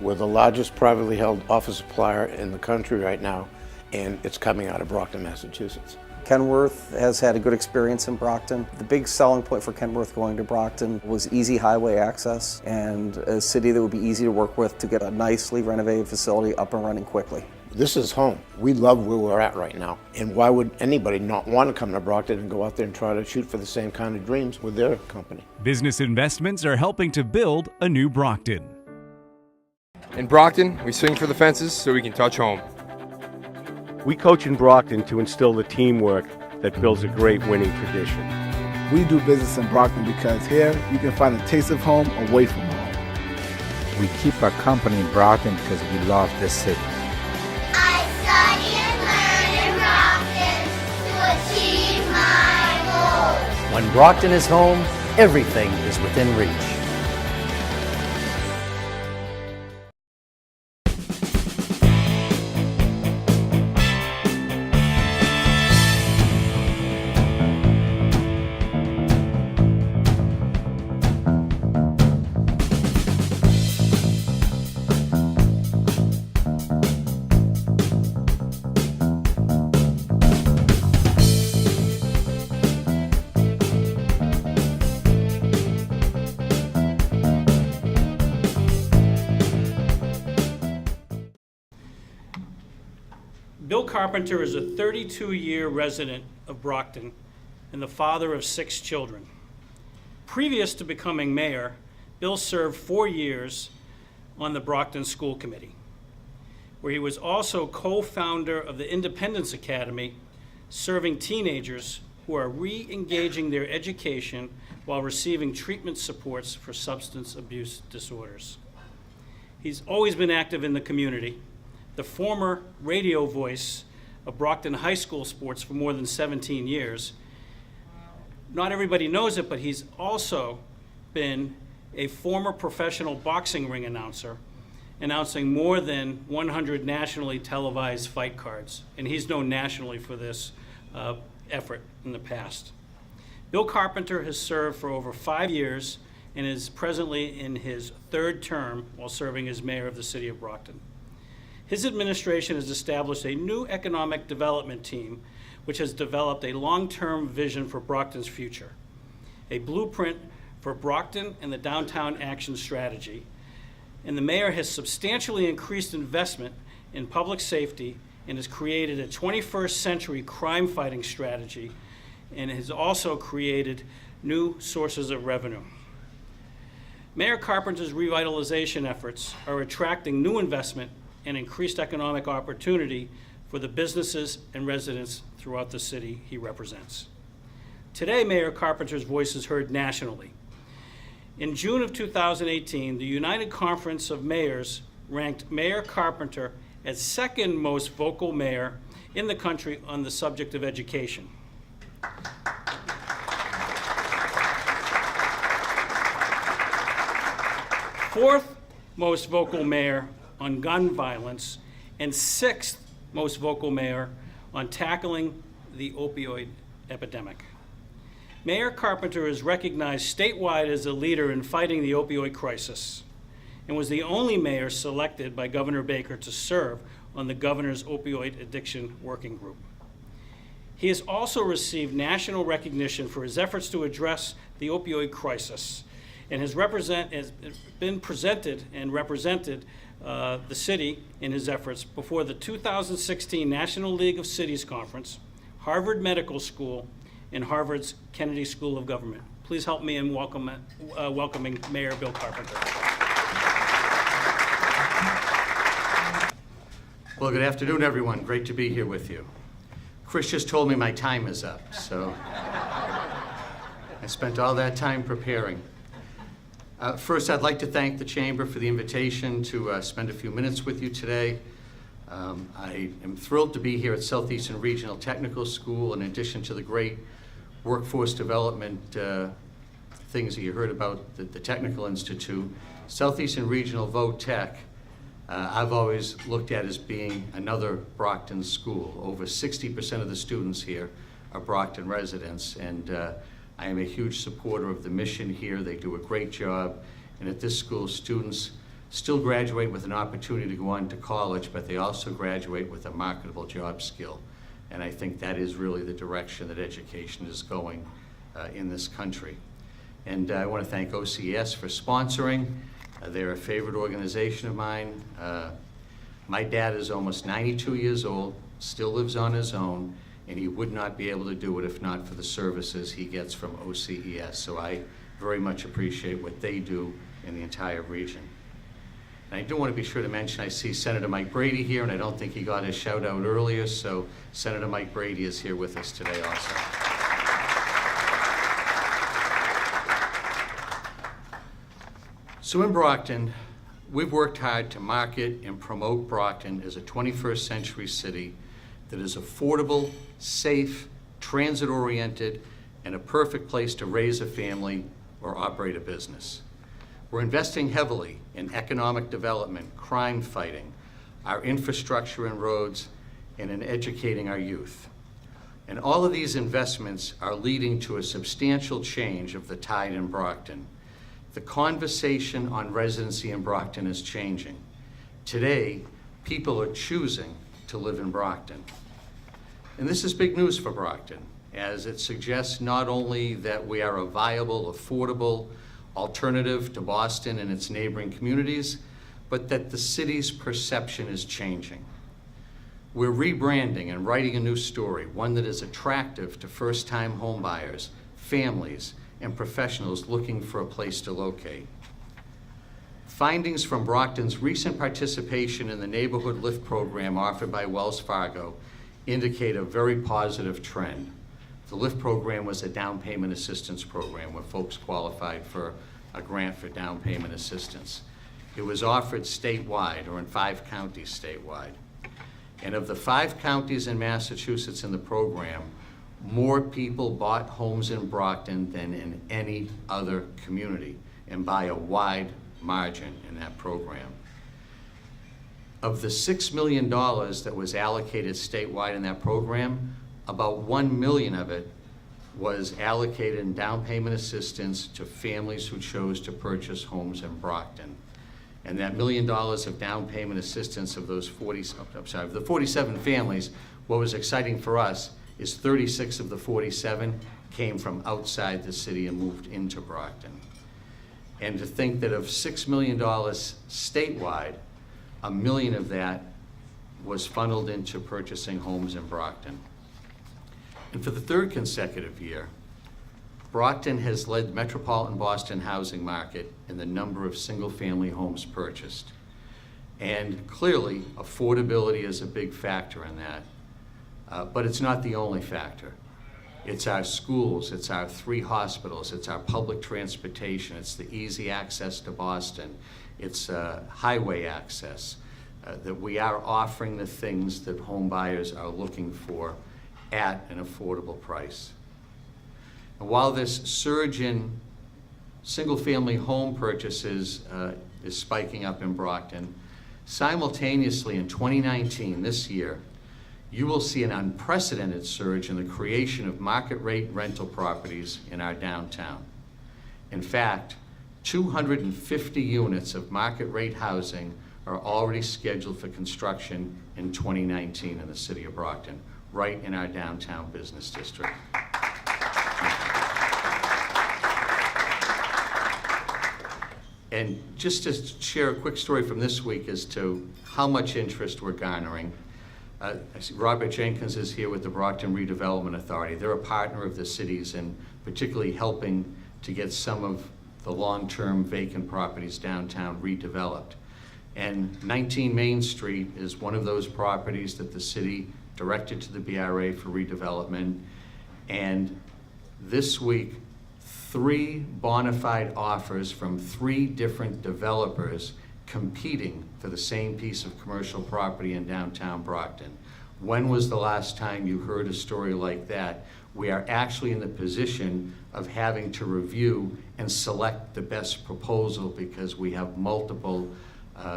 We're the largest privately held office supplier in the country right now, and it's coming out of Brockton, Massachusetts. Kenworth has had a good experience in Brockton. The big selling point for Kenworth going to Brockton was easy highway access and a city that would be easy to work with to get a nicely renovated facility up and running quickly. This is home. We love where we're at right now. And why would anybody not want to come to Brockton and go out there and try to shoot for the same kind of dreams with their company? Business investments are helping to build a new Brockton. In Brockton, we swing for the fences so we can touch home. We coach in Brockton to instill the teamwork that builds a great winning tradition. We do business in Brockton because here you can find a taste of home away from home. We keep our company in Brockton because we love this city. I study and learn in Brockton to achieve my goals. When Brockton is home, everything is within reach. Bill Carpenter is a 32-year resident of Brockton and the father of 6 children. Previous to becoming mayor, Bill served 4 years on the Brockton School Committee, where he was also co-founder of the Independence Academy, serving teenagers who are re-engaging their education while receiving treatment supports for substance abuse disorders. He's always been active in the community, the former radio voice of Brockton High School sports for more than 17 years. Not everybody knows it, but he's also been a former professional boxing ring announcer, announcing more than 100 nationally televised fight cards, and he's known nationally for this effort in the past. Bill Carpenter has served for over 5 years and is presently in his 3rd term while serving as mayor of the city of Brockton. His administration has established a new economic development team which has developed a long-term vision for Brockton's future, a blueprint for Brockton and the Downtown Action Strategy. And the mayor has substantially increased investment in public safety and has created a 21st century crime fighting strategy and has also created new sources of revenue. Mayor Carpenter's revitalization efforts are attracting new investment and increased economic opportunity for the businesses and residents throughout the city he represents. Today, Mayor Carpenter's voice is heard nationally. In June of 2018, the United Conference of Mayors ranked Mayor Carpenter as 2nd most vocal mayor in the country on the subject of education. Fourth most vocal mayor on gun violence, and 6th most vocal mayor on tackling the opioid epidemic. Mayor Carpenter is recognized statewide as a leader in fighting the opioid crisis and was the only mayor selected by Governor Baker to serve on the governor's opioid addiction working group. He has also received national recognition for his efforts to address the opioid crisis and has been presented and represented the city in his efforts before the 2016 National League of Cities Conference, Harvard Medical School, and Harvard's Kennedy School of Government. Please help me in welcoming Mayor Bill Carpenter. Well, good afternoon, everyone. Great to be here with you. Chris just told me my time is up, so I spent all that time preparing. First, I'd like to thank the Chamber for the invitation to spend a few minutes with you today. I am thrilled to be here at Southeastern Regional Technical School in addition to the great workforce development things that you heard about the Technical Institute. Southeastern Regional Vote Tech, I've always looked at as being another Brockton school. Over 60% of the students here are Brockton residents, and I am a huge supporter of the mission here. They do a great job, and at this school, students still graduate with an opportunity to go on to college, but they also graduate with a marketable job skill. And I think that is really the direction that education is going in this country. And I want to thank OCES for sponsoring. They're a favorite organization of mine. My dad is almost 92 years old, still lives on his own, and he would not be able to do it if not for the services he gets from OCES. So I very much appreciate what they do in the entire region. And I do want to be sure to mention, I see Senator Mike Brady here, and I don't think he got his shout out earlier, so Senator Mike Brady is here with us today also. So in Brockton, we've worked hard to market and promote Brockton as a 21st century city that is affordable, safe, transit-oriented, and a perfect place to raise a family or operate a business. We're investing heavily in economic development, crime fighting, our infrastructure and roads, and in educating our youth. And all of these investments are leading to a substantial change of the tide in Brockton. The conversation on residency in Brockton is changing. Today, people are choosing to live in Brockton. And this is big news for Brockton, as it suggests not only that we are a viable, affordable alternative to Boston and its neighboring communities, but that the city's perception is changing. We're rebranding and writing a new story, one that is attractive to first-time homebuyers, families, and professionals looking for a place to locate. Findings from Brockton's recent participation in the Neighborhood Lift program offered by Wells Fargo indicate a very positive trend. The Lift program was a down payment assistance program where folks qualified for a grant for down payment assistance. It was offered statewide, or in 5 counties statewide. And of the 5 counties in Massachusetts in the program, more people bought homes in Brockton than in any other community, and by a wide margin in that program. Of the $6 million that was allocated statewide in that program, about $1 million of it was allocated in down payment assistance to families who chose to purchase homes in Brockton. And that $1 million of down payment assistance of those the 47 families, what was exciting for us is 36 of the 47 came from outside the city and moved into Brockton. And to think that of $6 million statewide, $1 million of that was funneled into purchasing homes in Brockton. And for the 3rd consecutive year, Brockton has led the metropolitan Boston housing market in the number of single-family homes purchased. And clearly, affordability is a big factor in that. But it's not the only factor. It's our schools, it's our 3 hospitals, it's our public transportation, it's the easy access to Boston, it's highway access, that we are offering the things that home buyers are looking for at an affordable price. And while this surge in single-family home purchases is spiking up in Brockton, simultaneously in 2019, this year, you will see an unprecedented surge in the creation of market-rate rental properties in our downtown. In fact, 250 units of market-rate housing are already scheduled for construction in 2019 in the city of Brockton, right in our downtown business district. And just to share a quick story from this week as to how much interest we're garnering. I see Robert Jenkins is here with the Brockton Redevelopment Authority. They're a partner of the city's and particularly helping to get some of the long-term vacant properties downtown redeveloped. And 19 Main Street is one of those properties that the city directed to the BRA for redevelopment. And this week, 3 bona fide offers from 3 different developers competing for the same piece of commercial property in downtown Brockton. When was the last time you heard a story like that? We are actually in the position of having to review and select the best proposal because we have multiple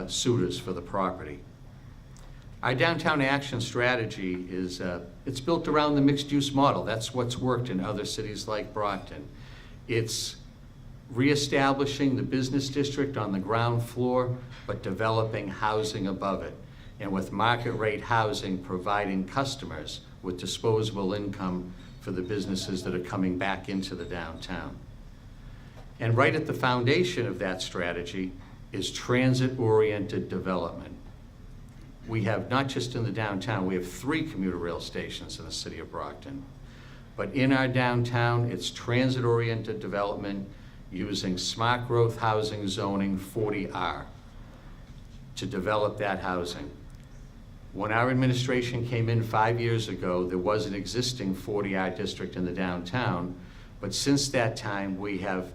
suitors for the property. Our downtown action strategy is it's built around the mixed-use model. That's what's worked in other cities like Brockton. It's reestablishing the business district on the ground floor, but developing housing above it, and with market rate housing providing customers with disposable income for the businesses that are coming back into the downtown. And right at the foundation of that strategy is transit-oriented development. We have, not just in the downtown, we have 3 commuter rail stations in the city of Brockton. But in our downtown, it's transit-oriented development using smart growth housing zoning 40R to develop that housing. When our administration came in 5 years ago, there was an existing 40R district in the downtown, but since that time, we have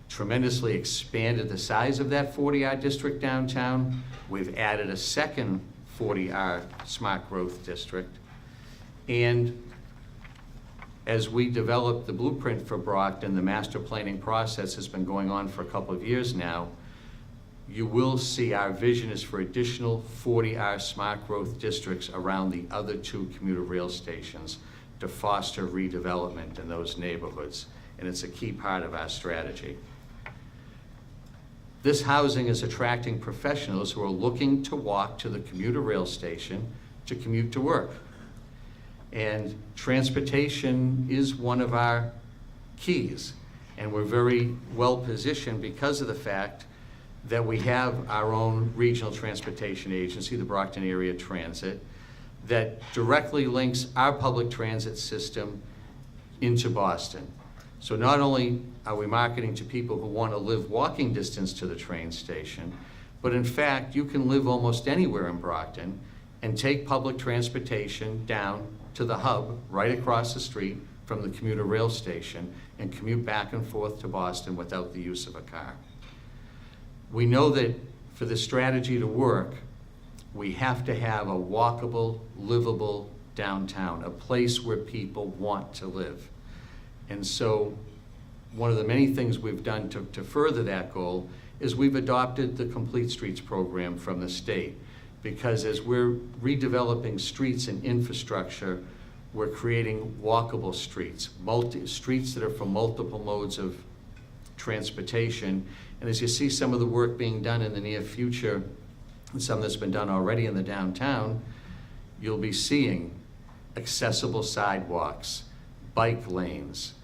tremendously expanded the size of that 40R district downtown. We've added a second 40R smart growth district. And as we develop the blueprint for Brockton, the master planning process has been going on for a couple of years now. You will see our vision is for additional 40R smart growth districts around the other 2 commuter rail stations to foster redevelopment in those neighborhoods. And it's a key part of our strategy. This housing is attracting professionals who are looking to walk to the commuter rail station to commute to work. And transportation is one of our keys. And we're very well positioned because of the fact that we have our own regional transportation agency, the Brockton Area Transit, that directly links our public transit system into Boston. So not only are we marketing to people who want to live walking distance to the train station, but in fact, you can live almost anywhere in Brockton and take public transportation down to the hub right across the street from the commuter rail station and commute back and forth to Boston without the use of a car. We know that for the strategy to work, we have to have a walkable, livable downtown, a place where people want to live. And so one of the many things we've done to further that goal is we've adopted the Complete Streets program from the state, because as we're redeveloping streets and infrastructure, we're creating walkable streets, streets that are for multiple modes of transportation. And as you see some of the work being done in the near future, and some that's been done already in the downtown, you'll be seeing accessible sidewalks, bike lanes.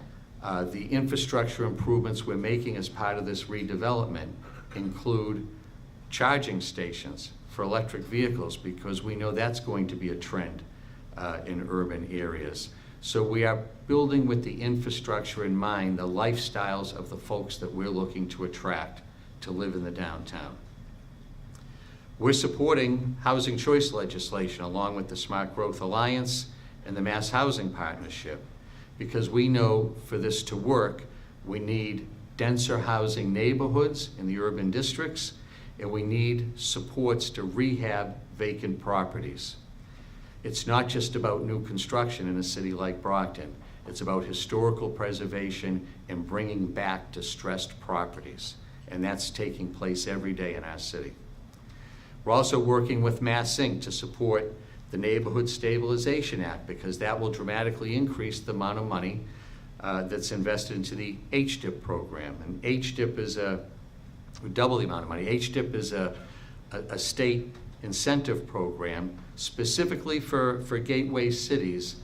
The infrastructure improvements we're making as part of this redevelopment include charging stations for electric vehicles, because we know that's going to be a trend in urban areas. So we are building with the infrastructure in mind the lifestyles of the folks that we're looking to attract to live in the downtown. We're supporting housing choice legislation along with the Smart Growth Alliance and the Mass Housing Partnership, because we know for this to work, we need denser housing neighborhoods in the urban districts, and we need supports to rehab vacant properties. It's not just about new construction in a city like Brockton. It's about historical preservation and bringing back distressed properties. And that's taking place every day in our city. We're also working with Mass Inc. to support the Neighborhood Stabilization Act, because that will dramatically increase the amount of money that's invested into the HDIP program. And HDIP is double the amount of money. HDIP is a state incentive program specifically for gateway cities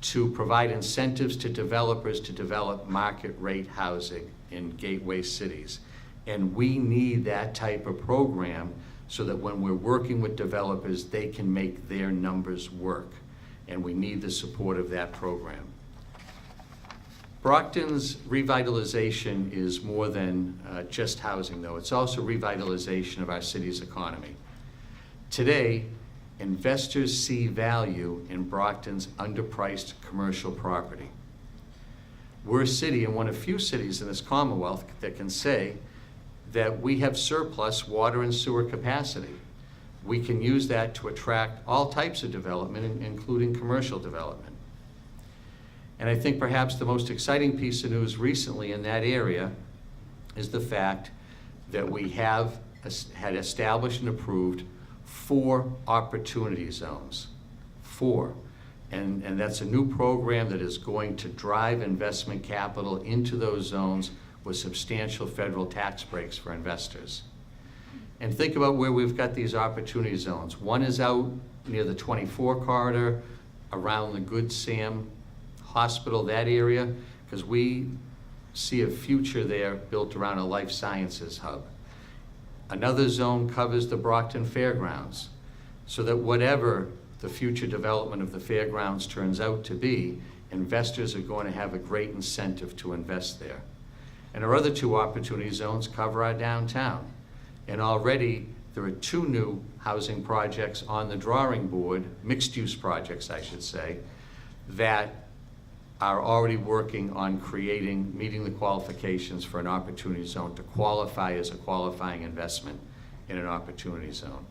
to provide incentives to developers to develop market rate housing in gateway cities. And we need that type of program so that when we're working with developers, they can make their numbers work. And we need the support of that program. Brockton's revitalization is more than just housing, though. It's also revitalization of our city's economy. Today, investors see value in Brockton's underpriced commercial property. We're a city, and one of few cities in this Commonwealth, that can say that we have surplus water and sewer capacity. We can use that to attract all types of development, including commercial development. And I think perhaps the most exciting piece of news recently in that area is the fact that we had established and approved 4 opportunity zones. 4. And that's a new program that is going to drive investment capital into those zones with substantial federal tax breaks for investors. And think about where we've got these opportunity zones. One is out near the 24 corridor, around the Good Sam Hospital, that area, because we see a future there built around a life sciences hub. Another zone covers the Brockton Fairgrounds, so that whatever the future development of the fairgrounds turns out to be, investors are going to have a great incentive to invest there. And our other two opportunity zones cover our downtown. And already there are 2 new housing projects on the drawing board, mixed-use projects, I should say, that are already working on meeting the qualifications for an opportunity zone to qualify as a qualifying investment in an opportunity zone.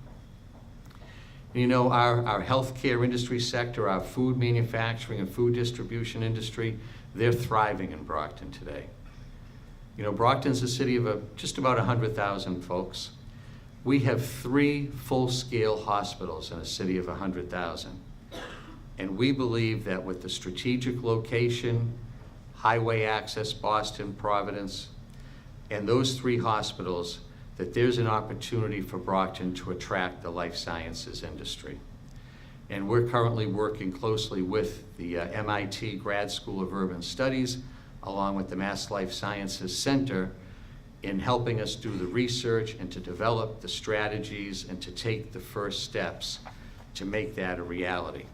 And you know, our healthcare industry sector, our food manufacturing and food distribution industry, they're thriving in Brockton today. You know, Brockton's a city of just about 100,000 folks. We have 3 full-scale hospitals in a city of 100,000. And we believe that with the strategic location, highway access, Boston, Providence, and those 3 hospitals, that there's an opportunity for Brockton to attract the life sciences industry. And we're currently working closely with the MIT Grad School of Urban Studies, along with the Mass Life Sciences Center, in helping us do the research and to develop the strategies and to take the first steps to make that a reality.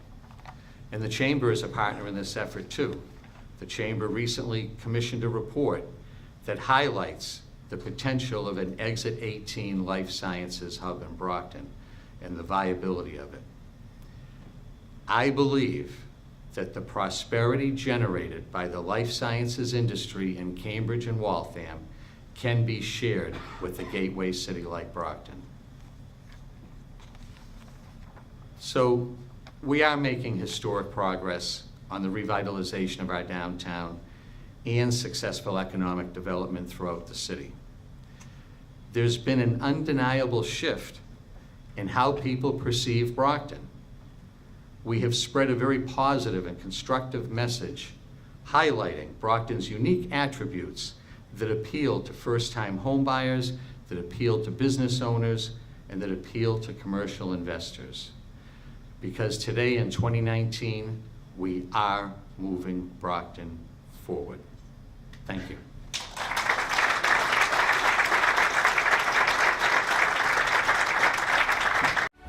And the Chamber is a partner in this effort too. The Chamber recently commissioned a report that highlights the potential of an Exit 18 life sciences hub in Brockton and the viability of it. I believe that the prosperity generated by the life sciences industry in Cambridge and Waltham can be shared with a gateway city like Brockton. So we are making historic progress on the revitalization of our downtown and successful economic development throughout the city. There's been an undeniable shift in how people perceive Brockton. We have spread a very positive and constructive message highlighting Brockton's unique attributes that appeal to first-time homebuyers, that appeal to business owners, and that appeal to commercial investors. Because today in 2019, we are moving Brockton forward. Thank you.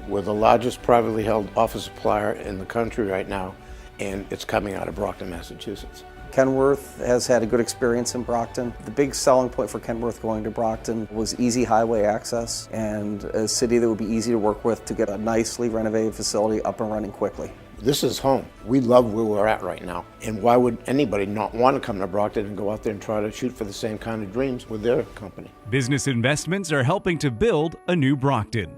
We're the largest privately held office supplier in the country right now, and it's coming out of Brockton, Massachusetts. Kenworth has had a good experience in Brockton. The big selling point for Kenworth going to Brockton was easy highway access and a city that would be easy to work with to get a nicely renovated facility up and running quickly. This is home. We love where we're at right now. And why would anybody not want to come to Brockton and go out there and try to shoot for the same kind of dreams with their company? Business investments are helping to build a new Brockton.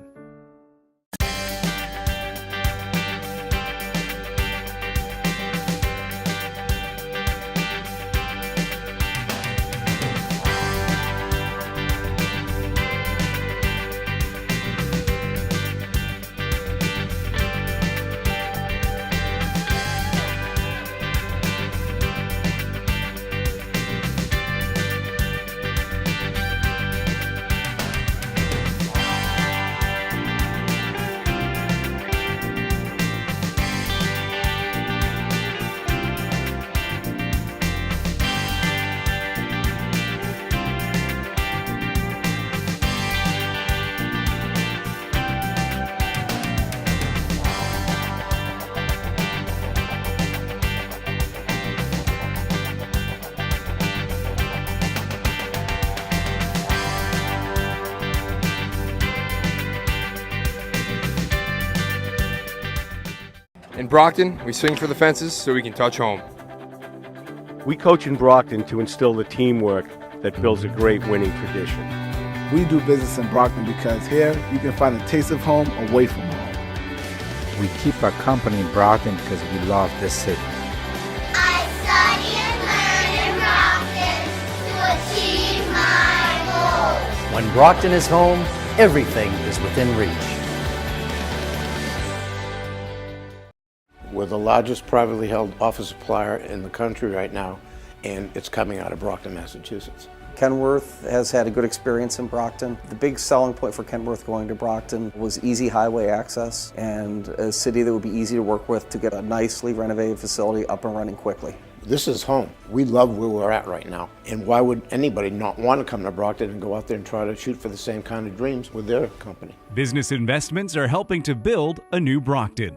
In Brockton, we swing for the fences so we can touch home. We coach in Brockton to instill the teamwork that builds a great winning tradition. We do business in Brockton because here you can find a taste of home away from home. We keep our company in Brockton because we love this city. I study and learn in Brockton to achieve my goals. When Brockton is home, everything is within reach. We're the largest privately held office supplier in the country right now, and it's coming out of Brockton, Massachusetts. Kenworth has had a good experience in Brockton. The big selling point for Kenworth going to Brockton was easy highway access and a city that would be easy to work with to get a nicely renovated facility up and running quickly. This is home. We love where we're at right now. And why would anybody not want to come to Brockton and go out there and try to shoot for the same kind of dreams with their company? Business investments are helping to build a new Brockton.